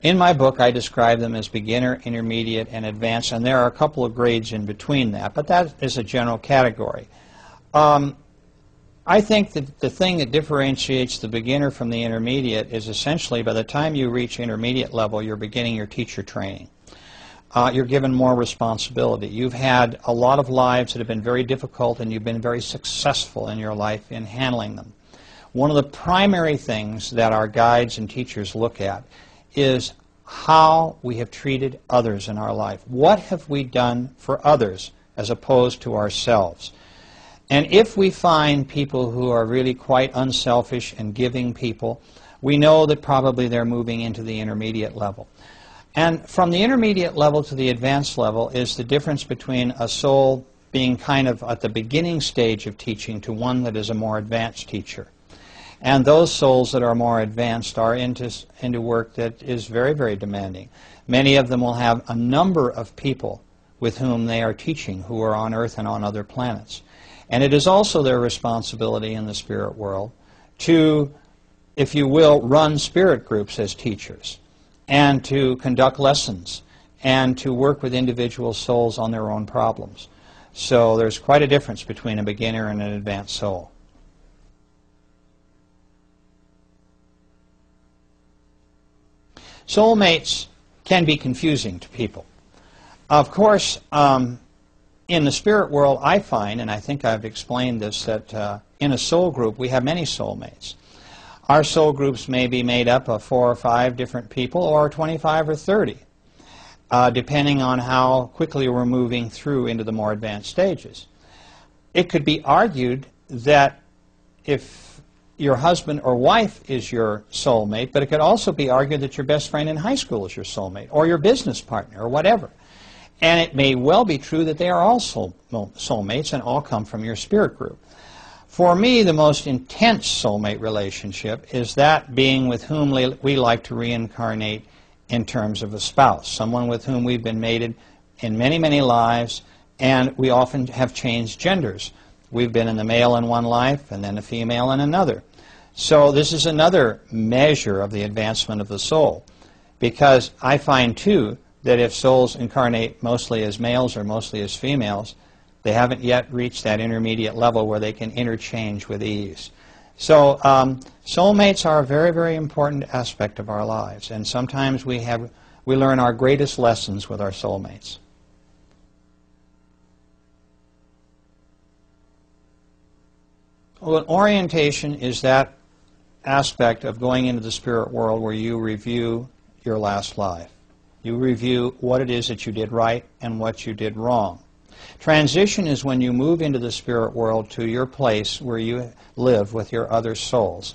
In my book, I describe them as beginner, intermediate, and advanced, and there are a couple of grades in between that, but that is a general category. I think that the thing that differentiates the beginner from the intermediate is essentially by the time you reach intermediate level, you're beginning your teacher training. You're given more responsibility. You've had a lot of lives that have been very difficult, and you've been very successful in your life in handling them. One of the primary things that our guides and teachers look at is how we have treated others in our life. What have we done for others as opposed to ourselves? And if we find people who are really quite unselfish and giving people, we know that probably they're moving into the intermediate level. And from the intermediate level to the advanced level is the difference between a soul being kind of at the beginning stage of teaching to one that is a more advanced teacher. And those souls that are more advanced are into work that is very, very demanding. Many of them will have a number of people with whom they are teaching who are on Earth and on other planets. And it is also their responsibility in the spirit world to, if you will, run spirit groups as teachers, and to conduct lessons, and to work with individual souls on their own problems. So there's quite a difference between a beginner and an advanced soul. Soulmates can be confusing to people. Of course, in the spirit world, I find, and I think I've explained this, that in a soul group we have many soulmates. Our soul groups may be made up of 4 or 5 different people, or 25 or 30, depending on how quickly we're moving through into the more advanced stages. It could be argued that if your husband or wife is your soulmate, but it could also be argued that your best friend in high school is your soulmate, or your business partner, or whatever. And it may well be true that they are all soulmates and all come from your spirit group. For me, the most intense soulmate relationship is that being with whom we like to reincarnate in terms of a spouse, someone with whom we've been mated in many, many lives, and we often have changed genders. We've been in the male in one life and then a female in another. So this is another measure of the advancement of the soul, because I find, too, that if souls incarnate mostly as males or mostly as females, they haven't yet reached that intermediate level where they can interchange with ease. So soulmates are a very, very important aspect of our lives, and sometimes we learn our greatest lessons with our soulmates. Well, orientation is that aspect of going into the spirit world where you review your last life. You review what it is that you did right and what you did wrong. Transition is when you move into the spirit world to your place where you live with your other souls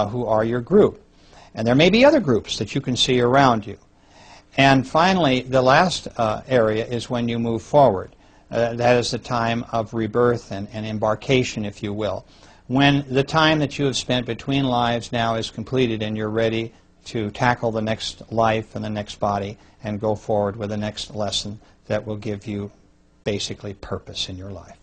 who are your group. And there may be other groups that you can see around you. And finally, the last area is when you move forward. That is the time of rebirth and embarkation, if you will. When the time that you have spent between lives now is completed and you're ready to tackle the next life and the next body and go forward with the next lesson that will give you basically purpose in your life.